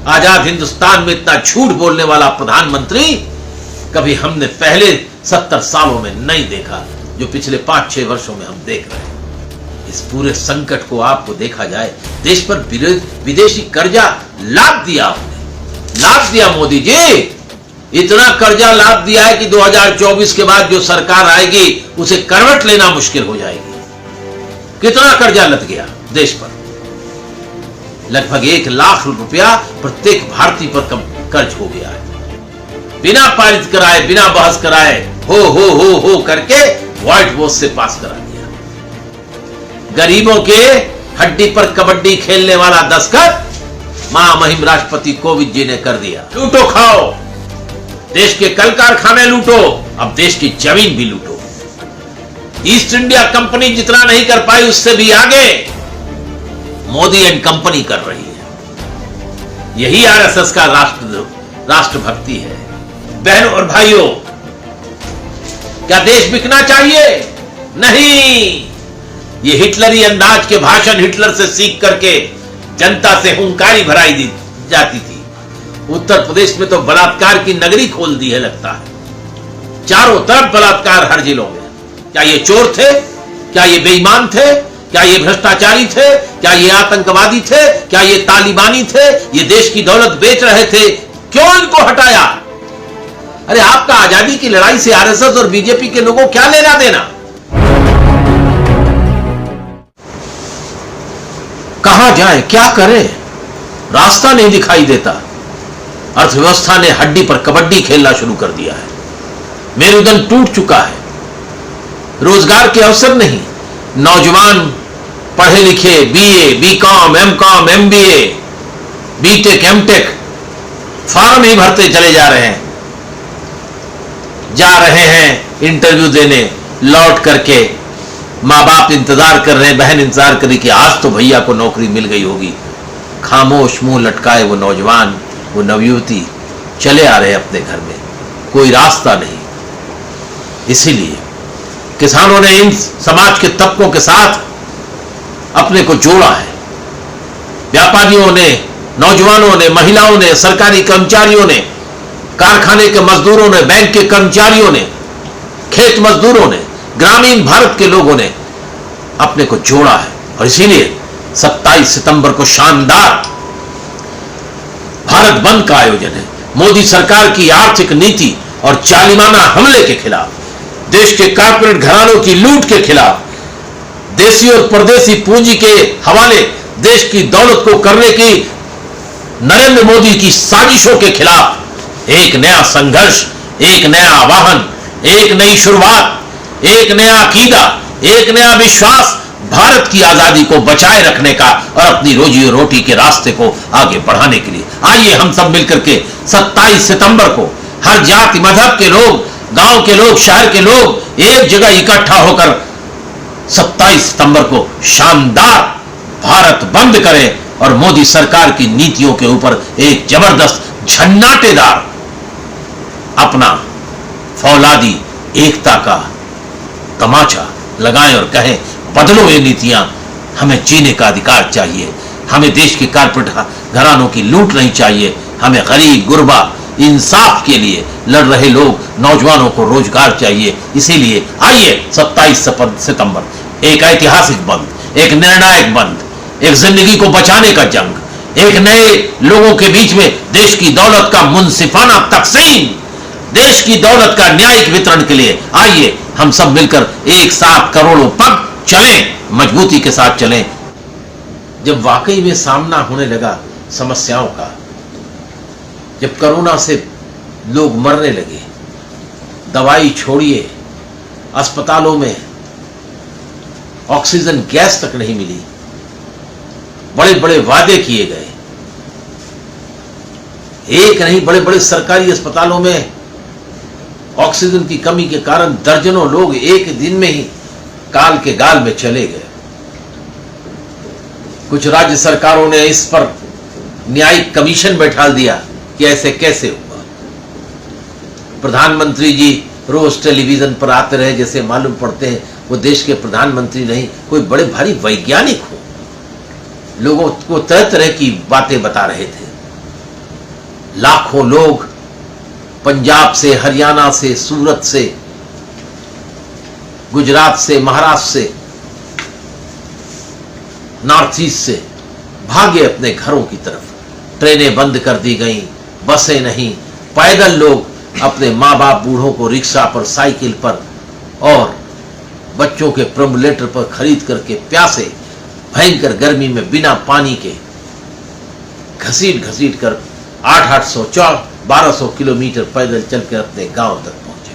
आजाद हिंदुस्तान में इतना झूठ बोलने वाला प्रधानमंत्री कभी हमने पहले 70 सालों में नहीं देखा, जो पिछले 5-6 वर्षों में हम देख रहे हैं। इस पूरे संकट को आपको देखा जाए, देश पर विदेशी कर्जा लाद दिया आपने, लाद दिया मोदी जी। इतना कर्जा लाद दिया है कि 2024 के बाद जो सरकार आएगी उसे करवट लेना मुश्किल हो जाएगी। कितना कर्जा लद गया देश पर, लगभग 1 लाख रुपया प्रत्येक भारतीय पर कम कर्ज हो गया है। बिना पारित कराए, बिना बहस कराए, हो करके व्हाइट वोट से पास करा दिया। गरीबों के हड्डी पर कबड्डी खेलने वाला दस्तखत महामहिम राष्ट्रपति कोविंद जी ने कर दिया। लूटो खाओ, देश के कल कारखाने लूटो, अब देश की जमीन भी लूटो। ईस्ट इंडिया कंपनी जितना नहीं कर पाई उससे भी आगे मोदी एंड कंपनी कर रही है। यही आरएसएस का राष्ट्रभक्ति है। बहनों और भाइयों, क्या देश बिकना चाहिए? नहीं। ये हिटलरी अंदाज के भाषण हिटलर से सीख करके जनता से हुंकारी भराई दी जाती थी। उत्तर प्रदेश में तो बलात्कार की नगरी खोल दी है लगता है। चारों तरफ बलात्कार हर जिलों में। क्या ये चोर थे? क्या ये बेईमान थे? क्या ये भ्रष्टाचारी थे? क्या ये आतंकवादी थे? क्या ये तालिबानी थे? ये देश की दौलत बेच रहे थे? क्यों इनको हटाया? अरे आपका आजादी की लड़ाई से आरएसएस और बीजेपी के लोगों क्या लेना देना? कहां जाए, क्या करें, रास्ता नहीं दिखाई देता। अर्थव्यवस्था ने हड्डी पर कबड्डी खेलना शुरू कर दिया है। मेरुदंड टूट चुका है। रोजगार के अवसर नहीं। नौजवान पढ़े लिखे BA, BCom, MCom, MBA, BTech, MTech form ही भरते चले जा रहे हैं इंटरव्यू देने। लौट करके माँ बाप इंतजार कर रहे हैं, बहन इंतजार कर रही कि आज तो भैया को नौकरी मिल गई होगी। खामोश मुंह लटकाए वो नौजवान, वो नवयुवती चले आ रहे हैं अपने घर में, कोई रास्ता नहीं। इसीलिए किसानों ने इन समाज के तबकों के साथ अपने को जोड़ा है। व्यापारियों ने, नौजवानों ने, महिलाओं ने, सरकारी कर्मचारियों ने, कारखाने के मजदूरों ने, बैंक के कर्मचारियों ने, खेत मजदूरों ने, ग्रामीण भारत के लोगों ने अपने को जोड़ा है। और इसीलिए 27 सितंबर को शानदार भारत बंद का आयोजन है। मोदी सरकार की आर्थिक नीति और जालिमाना हमले के खिलाफ, देश के कारपोरेट घरानों की लूट के खिलाफ, देशी और परदेशी पूंजी के हवाले देश की दौलत को करने की नरेंद्र मोदी की साजिशों के खिलाफ एक नया संघर्ष, एक नया आह्वान, एक नई शुरुआत, एक नया अकीदा, एक नया विश्वास भारत की आजादी को बचाए रखने का और अपनी रोजी रोटी के रास्ते को आगे बढ़ाने के लिए। आइए हम सब मिलकर के 27 सितंबर को हर जाति मजहब के लोग, गांव के लोग, शहर के लोग एक जगह इकट्ठा होकर 27 सितंबर को शानदार भारत बंद करें और मोदी सरकार की नीतियों के ऊपर एक जबरदस्त झन्नाटेदार अपना फौलादी एकता का तमाचा लगाएं और कहें, बदलो ये नीतियां, हमें जीने का अधिकार चाहिए, हमें देश के कारपोरेट घरानों की लूट नहीं चाहिए, हमें गरीब गुरबा इंसाफ के लिए लड़ रहे लोग, नौजवानों को रोजगार चाहिए। इसीलिए आइए 27 सितंबर एक ऐतिहासिक बंद, एक निर्णायक बंद, एक जिंदगी को बचाने का जंग, एक नए लोगों के बीच में देश की दौलत का मुंसिफाना तकसीम, देश की दौलत का न्यायिक वितरण के लिए आइए हम सब मिलकर एक साथ करोड़ों पग चलें, मजबूती के साथ चलें। जब वाकई में सामना होने लगा समस्याओं का, जब कोरोना से लोग मरने लगे, दवाई छोड़िए, अस्पतालों में ऑक्सीजन गैस तक नहीं मिली, बड़े बड़े वादे किए गए, एक नहीं बड़े बड़े सरकारी अस्पतालों में ऑक्सीजन की कमी के कारण दर्जनों लोग एक दिन में ही काल के गाल में चले गए। कुछ राज्य सरकारों ने इस पर न्यायिक कमीशन बैठा दिया कि ऐसे कैसे हुआ। प्रधानमंत्री जी रोज टेलीविजन पर आते रहे, जैसे मालूम पड़ते हैं वो देश के प्रधानमंत्री नहीं, कोई बड़े भारी वैज्ञानिक हो, लोगों को तरह तरह की बातें बता रहे थे। लाखों लोग पंजाब से, हरियाणा से, सूरत से, गुजरात से, महाराष्ट्र से, नॉर्थ ईस्ट से भागे अपने घरों की तरफ। ट्रेनें बंद कर दी गईं, बसें नहीं, पैदल लोग अपने माँ बाप बूढ़ों को रिक्शा पर, साइकिल पर और बच्चों के प्रम्बुलेटर पर खरीद करके प्यासे भयंकर गर्मी में बिना पानी के घसीट घसीट कर 800-1200 किलोमीटर पैदल चलकर अपने गांव तक पहुंचे।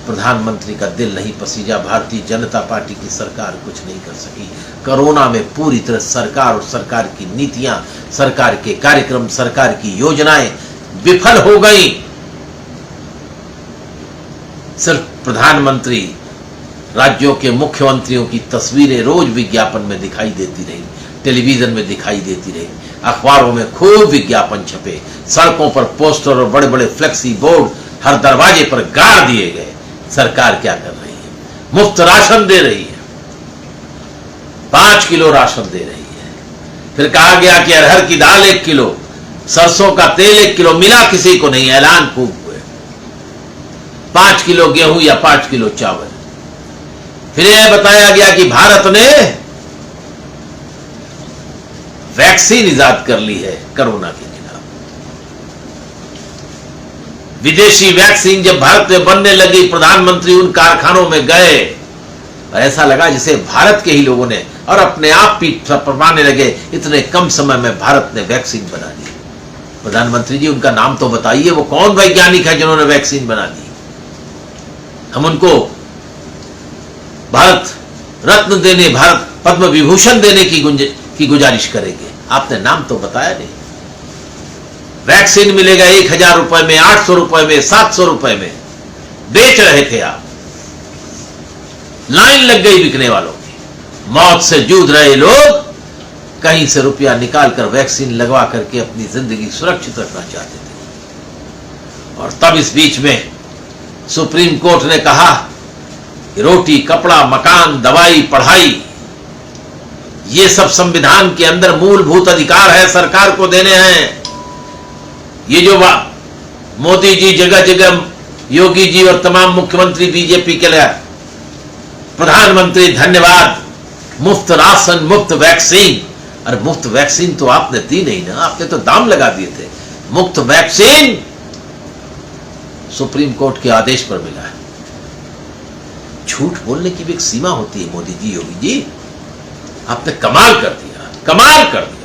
प्रधानमंत्री का दिल नहीं पसीजा। भारतीय जनता पार्टी की सरकार कुछ नहीं कर सकी। कोरोना में पूरी तरह सरकार और सरकार की नीतियां, सरकार के कार्यक्रम, सरकार की योजनाएं विफल हो गई। सिर्फ प्रधानमंत्री, राज्यों के मुख्यमंत्रियों की तस्वीरें रोज विज्ञापन में दिखाई देती रही, टेलीविजन में दिखाई देती रही, अखबारों में खूब विज्ञापन छपे, सड़कों पर पोस्टर और बड़े बड़े फ्लेक्सी बोर्ड हर दरवाजे पर गाड़ दिए गए। सरकार क्या कर रही है? मुफ्त राशन दे रही है, 5 किलो राशन दे रही है। फिर कहा गया कि अरहर की दाल 1 किलो, सरसों का तेल 1 किलो, मिला किसी को नहीं, ऐलान खूब हुए। 5 किलो गेहूं या 5 किलो चावल। फिर यह बताया गया कि भारत ने वैक्सीन इजाद कर ली है कोरोना के खिलाफ। विदेशी वैक्सीन जब भारत में बनने लगी, प्रधानमंत्री उन कारखानों में गए और ऐसा लगा जैसे भारत के ही लोगों ने, और अपने आप पीठ थपथपाने लगे, इतने कम समय में भारत ने वैक्सीन बना ली। प्रधानमंत्री जी, उनका नाम तो बताइए, वो कौन वैज्ञानिक है जिन्होंने वैक्सीन बना दी? हम उनको भारत रत्न देने, भारत पद्म विभूषण देने की गुजारिश करेंगे। आपने नाम तो बताया नहीं। वैक्सीन मिलेगा 1000 रुपए में, 800 रुपए में, 700 रुपए में बेच रहे थे आप। लाइन लग गई बिकने वालों की। मौत से जूझ रहे लोग कहीं से रुपया निकालकर वैक्सीन लगवा करके अपनी जिंदगी सुरक्षित रखना चाहते थे। और तब इस बीच में सुप्रीम कोर्ट ने कहा कि रोटी, कपड़ा, मकान, दवाई, पढ़ाई, ये सब संविधान के अंदर मूलभूत अधिकार है, सरकार को देने हैं। ये जो मोदी जी, जगह जगह योगी जी और तमाम मुख्यमंत्री बीजेपी के लिए, प्रधानमंत्री धन्यवाद, मुफ्त राशन, मुफ्त वैक्सीन। अरे मुफ्त वैक्सीन तो आपने दी नहीं ना, आपने तो दाम लगा दिए थे। मुफ्त वैक्सीन सुप्रीम कोर्ट के आदेश पर मिला है। झूठ बोलने की भी एक सीमा होती है मोदी जी, योगी जी, आपने कमाल कर दिया, कमाल कर दिया।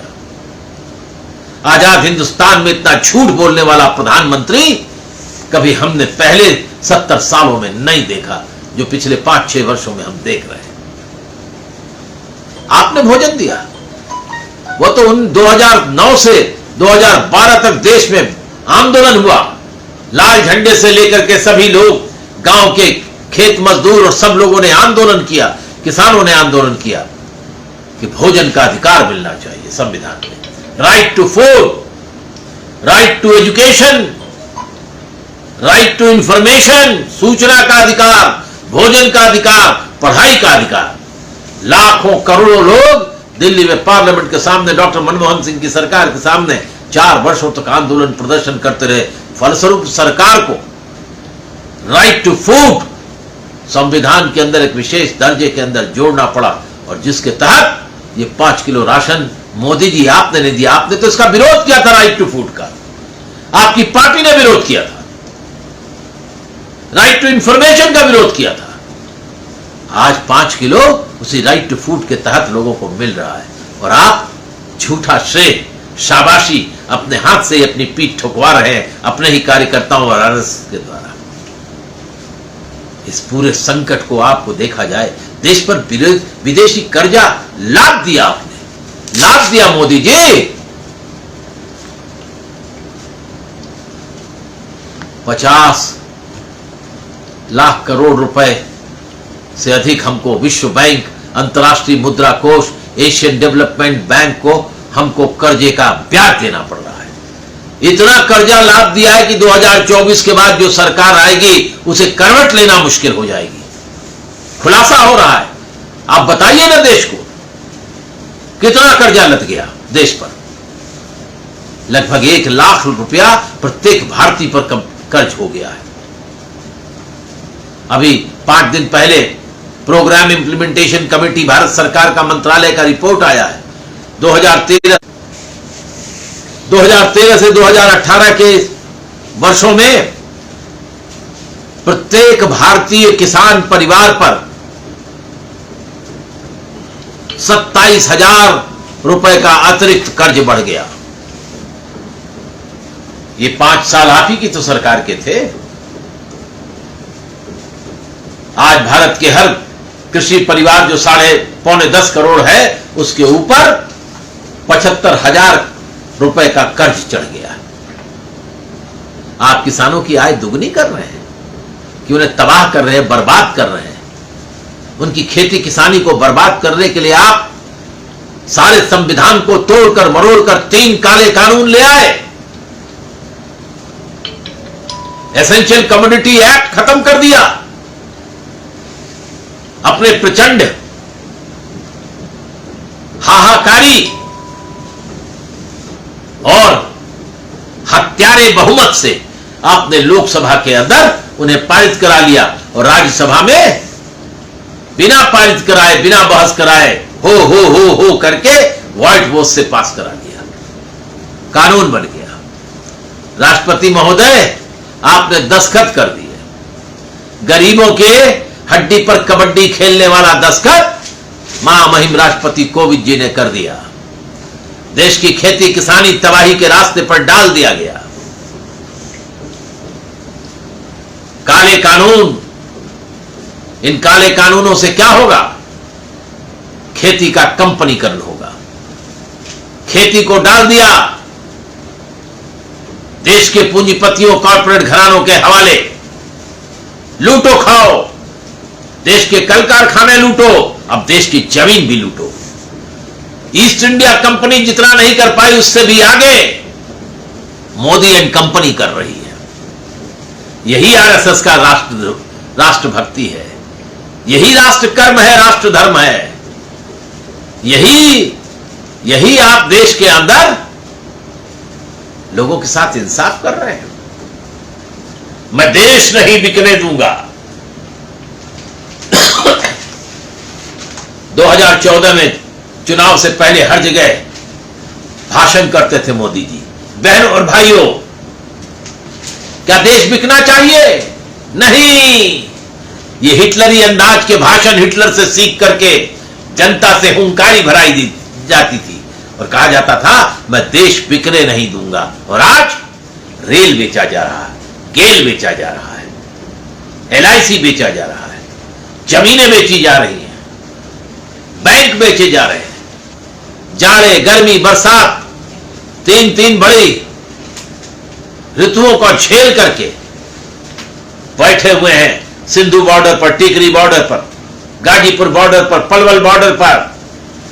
आजाद हिंदुस्तान में इतना झूठ बोलने वाला प्रधानमंत्री कभी हमने पहले 70 सालों में नहीं देखा, जो पिछले 5-6 वर्षों में हम देख रहे हैं। आपने भोजन दिया, वो तो उन 2009 से 2012 तक देश में आंदोलन हुआ। लाल झंडे से लेकर के सभी लोग, गांव के खेत मजदूर और सब लोगों ने आंदोलन किया, किसानों ने आंदोलन किया कि भोजन का अधिकार मिलना चाहिए संविधान में। Right to food, right to education, right to information, सूचना का अधिकार, भोजन का अधिकार, पढ़ाई का अधिकार। लाखों करोड़ों लोग दिल्ली में पार्लियामेंट के सामने, डॉक्टर मनमोहन सिंह की सरकार के सामने 4 वर्षों तक आंदोलन प्रदर्शन करते रहे। फलस्वरूप सरकार को राइट टू फूड संविधान के अंदर एक विशेष दर्जे के अंदर जोड़ना पड़ा, और जिसके तहत ये 5 किलो राशन मोदी जी आपने नहीं दिया। आपने तो इसका विरोध किया था, राइट टू फूड का, आपकी पार्टी ने विरोध किया था। राइट टू इंफॉर्मेशन का विरोध किया था। आज 5 किलो उसी राइट टू फूड के तहत लोगों को मिल रहा है, और आप झूठा श्रेय, शाबाशी अपने हाथ से ही अपनी पीठ ठुकवा रहे हैं अपने ही कार्यकर्ताओं और आरएसएस के द्वारा। इस पूरे संकट को आपको देखा जाए, देश पर विदेशी कर्जा लाद दिया आपने, लाद दिया मोदी जी। 50 लाख करोड़ रुपए से अधिक हमको विश्व बैंक, अंतर्राष्ट्रीय मुद्रा कोष, एशियन डेवलपमेंट बैंक को हमको कर्जे का ब्याज देना पड़ रहा है। इतना कर्जा लाद दिया है कि 2024 के बाद जो सरकार आएगी उसे करवट लेना मुश्किल हो जाएगी। खुलासा हो रहा है। आप बताइए ना देश को, कितना कर्जा लद गया देश पर। लगभग 1 लाख रुपया प्रत्येक भारतीय पर कर्ज हो गया है। अभी 5 दिन पहले प्रोग्राम इंप्लीमेंटेशन कमेटी भारत सरकार का मंत्रालय का रिपोर्ट आया है। 2013 से 2018 के वर्षों में प्रत्येक भारतीय किसान परिवार पर 27,000 रुपए का अतिरिक्त कर्ज बढ़ गया। ये 5 साल आप ही की तो सरकार के थे। आज भारत के हर कृषि परिवार जो 10.5 करोड़ है, उसके ऊपर 75,000 रुपए का कर्ज चढ़ गया। आप किसानों की आय दुगनी कर रहे हैं कि उन्हें तबाह कर रहे हैं, बर्बाद कर रहे हैं। उनकी खेती किसानी को बर्बाद करने के लिए आप सारे संविधान को तोड़कर मरोड़कर 3 काले कानून ले आए। एसेंशियल कमोडिटी एक्ट खत्म कर दिया। अपने प्रचंड हाहाकारी और हत्यारे बहुमत से आपने लोकसभा के अंदर उन्हें पारित करा लिया और राज्यसभा में बिना पारित कराए, बिना बहस कराए, हो करके व्हाइट वोट से पास करा दिया। कानून बन गया। राष्ट्रपति महोदय, आपने दस्तखत कर दिए। गरीबों के हड्डी पर कबड्डी खेलने वाला दस्तखत महामहिम राष्ट्रपति कोविंद जी ने कर दिया। देश की खेती किसानी तबाही के रास्ते पर डाल दिया गया। काले कानून, इन काले कानूनों से क्या होगा? खेती का कंपनीकरण होगा। खेती को डाल दिया देश के पूंजीपतियों, कॉर्पोरेट घरानों के हवाले। लूटो खाओ, देश के कल कारखाने लूटो, अब देश की जमीन भी लूटो। ईस्ट इंडिया कंपनी जितना नहीं कर पाई, उससे भी आगे मोदी एंड कंपनी कर रही है। यही आरएसएस का राष्ट्रभक्ति है, यही राष्ट्र कर्म है, राष्ट्र धर्म है। यही आप देश के अंदर लोगों के साथ इंसाफ कर रहे हैं। मैं देश नहीं बिकने दूंगा। 2014 में चुनाव से पहले हर जगह भाषण करते थे मोदी जी। बहनों और भाइयों, क्या देश बिकना चाहिए? नहीं। ये हिटलरी अंदाज के भाषण हिटलर से सीख करके जनता से हुंकारी भराई जाती थी और कहा जाता था मैं देश बिकने नहीं दूंगा। और आज रेल बेचा जा रहा है, गेल बेचा जा रहा है, LIC बेचा जा रहा है, जमीनें बेची जा रही हैं, बैंक बेचे जा रहे हैं। जाड़े, गर्मी, बरसात, 3 बड़ी ऋतुओं को झेल करके बैठे हुए हैं सिंधु बॉर्डर पर, टिकरी बॉर्डर पर, गाजीपुर बॉर्डर पर, पलवल बॉर्डर पर,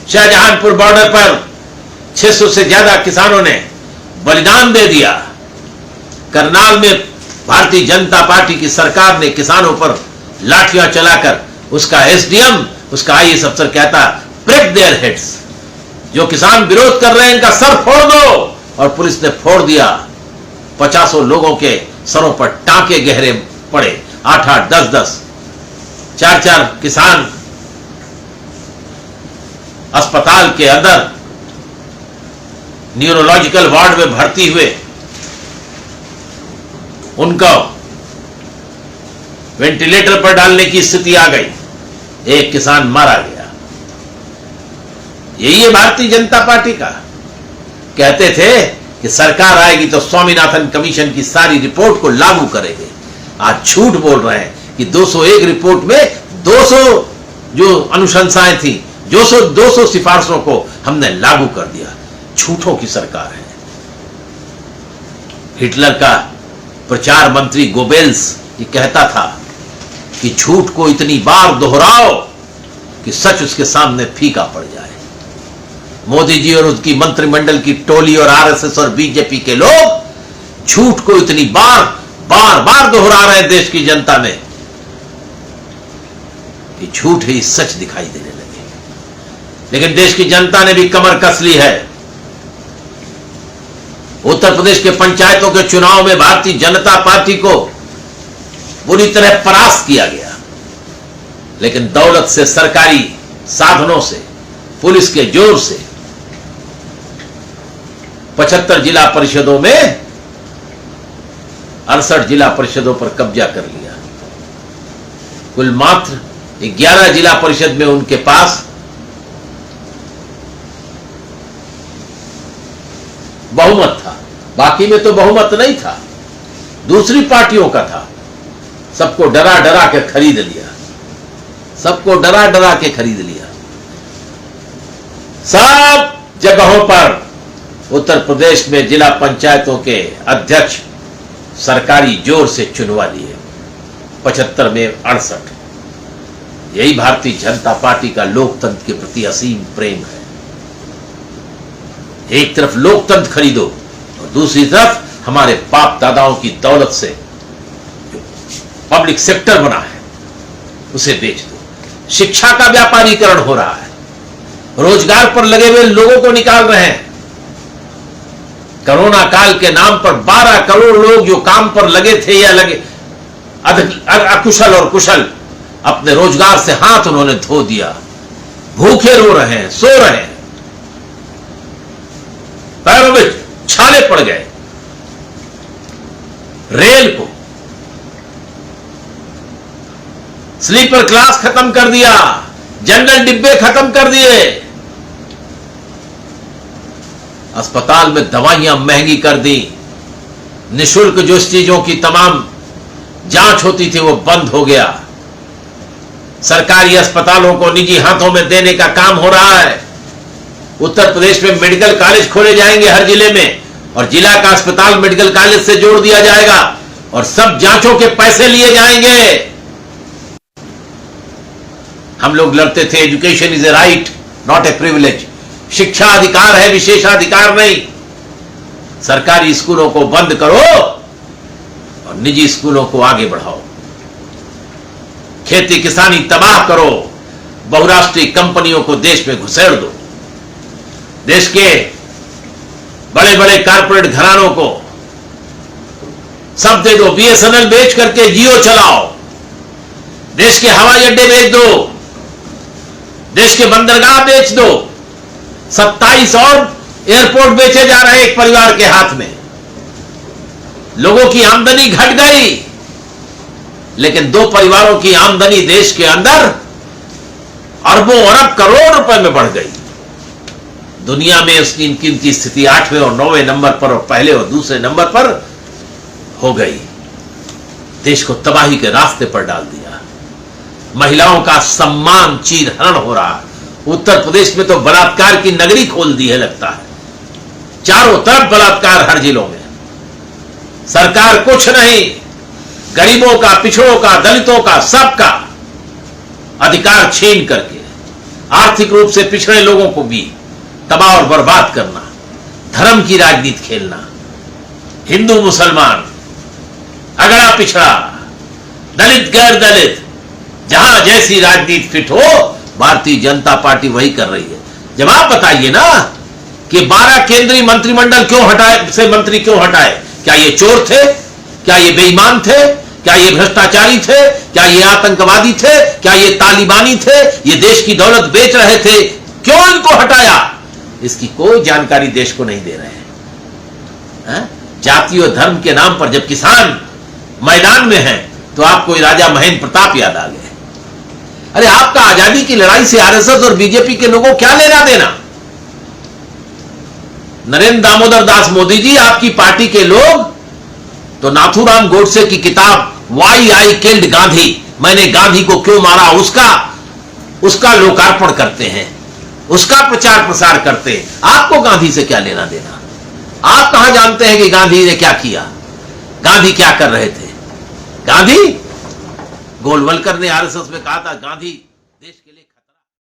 शाहजहांपुर बॉर्डर पर 600 से ज्यादा किसानों ने बलिदान दे दिया। करनाल में भारतीय जनता पार्टी की सरकार ने किसानों पर लाठियां चलाकर उसका SDM, उसका IAS अफसर कहता ब्रेक देयर हेड्स। जो किसान विरोध कर रहे हैं इनका सर फोड़ दो, और पुलिस ने फोड़ दिया। 50 लोगों के सरों पर टांके गहरे पड़े, 8-8, 10-10, 4-4 किसान अस्पताल के अंदर न्यूरोलॉजिकल वार्ड में भर्ती हुए। उनको वेंटिलेटर पर डालने की स्थिति आ गई। एक किसान मारा गया। यही है भारतीय जनता पार्टी का। कहते थे कि सरकार आएगी तो स्वामीनाथन कमीशन की सारी रिपोर्ट को लागू करेंगे। आज झूठ बोल रहे हैं कि 201 रिपोर्ट में 200 जो अनुशंसाएं थी, 200 सिफारिशों को हमने लागू कर दिया। झूठों की सरकार है। हिटलर का प्रचार मंत्री गोबेल्स ये कहता था कि झूठ को इतनी बार दोहराओ कि सच उसके सामने फीका पड़ जाए। मोदी जी और उसकी मंत्रिमंडल की टोली और आरएसएस और बीजेपी के लोग झूठ को इतनी बार दोहरा रहे हैं देश की जनता में कि झूठ ही सच दिखाई देने लगे। लेकिन देश की जनता ने भी कमर कस ली है। उत्तर प्रदेश के पंचायतों के चुनाव में भारतीय जनता पार्टी को बुरी तरह परास्त किया गया, लेकिन दौलत से, सरकारी साधनों से, पुलिस के जोर से 75 जिला परिषदों में 68 जिला परिषदों पर कब्जा कर लिया। कुल मात्र 11 जिला परिषद में उनके पास बहुमत था, बाकी में तो बहुमत नहीं था, दूसरी पार्टियों का था। सबको डरा डरा के खरीद लिया, सबको डरा डरा के खरीद लिया। सब जगहों पर उत्तर प्रदेश में जिला पंचायतों के अध्यक्ष सरकारी जोर से चुनवा लिए, 75 में 68। यही भारतीय जनता पार्टी का लोकतंत्र के प्रति असीम प्रेम है। एक तरफ लोकतंत्र खरीदो और दूसरी तरफ हमारे बाप दादाओं की दौलत से जो पब्लिक सेक्टर बना है उसे बेच दो। शिक्षा का व्यापारीकरण हो रहा है, रोजगार पर लगे हुए लोगों को निकाल रहे हैं। कोरोना काल के नाम पर 12 करोड़ लोग जो काम पर लगे थे या लगे अकुशल और कुशल, अपने रोजगार से हाथ उन्होंने धो दिया, भूखे रो रहे हैं, सो रहे हैं, पैरों में छाले पड़ गए। रेल को स्लीपर क्लास खत्म कर दिया, जनरल डिब्बे खत्म कर दिए, अस्पताल में दवाइयां महंगी कर दी, निशुल्क जो चीजों की तमाम जांच होती थी वो बंद हो गया। सरकारी अस्पतालों को निजी हाथों में देने का काम हो रहा है। उत्तर प्रदेश में मेडिकल कॉलेज खोले जाएंगे हर जिले में, और जिला का अस्पताल मेडिकल कॉलेज से जोड़ दिया जाएगा, और सब जांचों के पैसे लिए जाएंगे। हम लोग लड़ते थे education is a right not a privilege, शिक्षा अधिकार है, विशेषाधिकार नहीं। सरकारी स्कूलों को बंद करो और निजी स्कूलों को आगे बढ़ाओ। खेती किसानी तबाह करो, बहुराष्ट्रीय कंपनियों को देश में घुसेड़ दो। देश के बड़े बड़े कारपोरेट घरानों को सब दे दो, बीएसएनएल बेच करके जियो चलाओ। देश के हवाई अड्डे बेच दो, देश के बंदरगाह बेच दो। 27 और एयरपोर्ट बेचे जा रहे हैं एक परिवार के हाथ में। लोगों की आमदनी घट गई, लेकिन 2 परिवारों की आमदनी देश के अंदर अरबों अरब करोड़ रुपए में बढ़ गई। दुनिया में उसकी इनकी स्थिति 8वें और 9वें नंबर पर और पहले और दूसरे नंबर पर हो गई। देश को तबाही के रास्ते पर डाल दिया। महिलाओं का सम्मान चीरहरण हो रहा है। उत्तर प्रदेश में तो बलात्कार की नगरी खोल दी है लगता है, चारों तरफ बलात्कार हर जिलों में। सरकार कुछ नहीं, गरीबों का, पिछड़ों का, दलितों का, सबका अधिकार छीन करके आर्थिक रूप से पिछड़े लोगों को भी तबाह और बर्बाद करना, धर्म की राजनीति खेलना, हिंदू मुसलमान, अगड़ा पिछड़ा, दलित गैर दलित, जहां जैसी राजनीति फिट हो भारतीय जनता पार्टी वही कर रही है। जब आप बताइए ना कि 12 केंद्रीय मंत्रिमंडल क्यों हटाए, से मंत्री क्यों हटाए? क्या ये चोर थे? क्या ये बेईमान थे? क्या ये भ्रष्टाचारी थे? क्या ये आतंकवादी थे? क्या ये तालिबानी थे? ये देश की दौलत बेच रहे थे? क्यों इनको हटाया? इसकी कोई जानकारी देश को नहीं दे रहे हैं। जाति और धर्म के नाम पर जब किसान मैदान में हैं तो आपको राजा महेंद्र प्रताप याद आ गए। अरे आपका आजादी की लड़ाई से आरएसएस और बीजेपी के लोगों क्या लेना देना? नरेंद्र दामोदर दास मोदी जी, आपकी पार्टी के लोग तो नाथूराम गोडसे की किताब वाई आई किल्ड गांधी, मैंने गांधी को क्यों मारा, उसका लोकार्पण करते हैं, उसका प्रचार प्रसार करते हैं। आपको गांधी से क्या लेना देना? आप कहां जानते हैं कि गांधी ने क्या किया, गांधी क्या कर रहे थे? गांधी, गोलवलकर ने आरएसएस में कहा था गांधी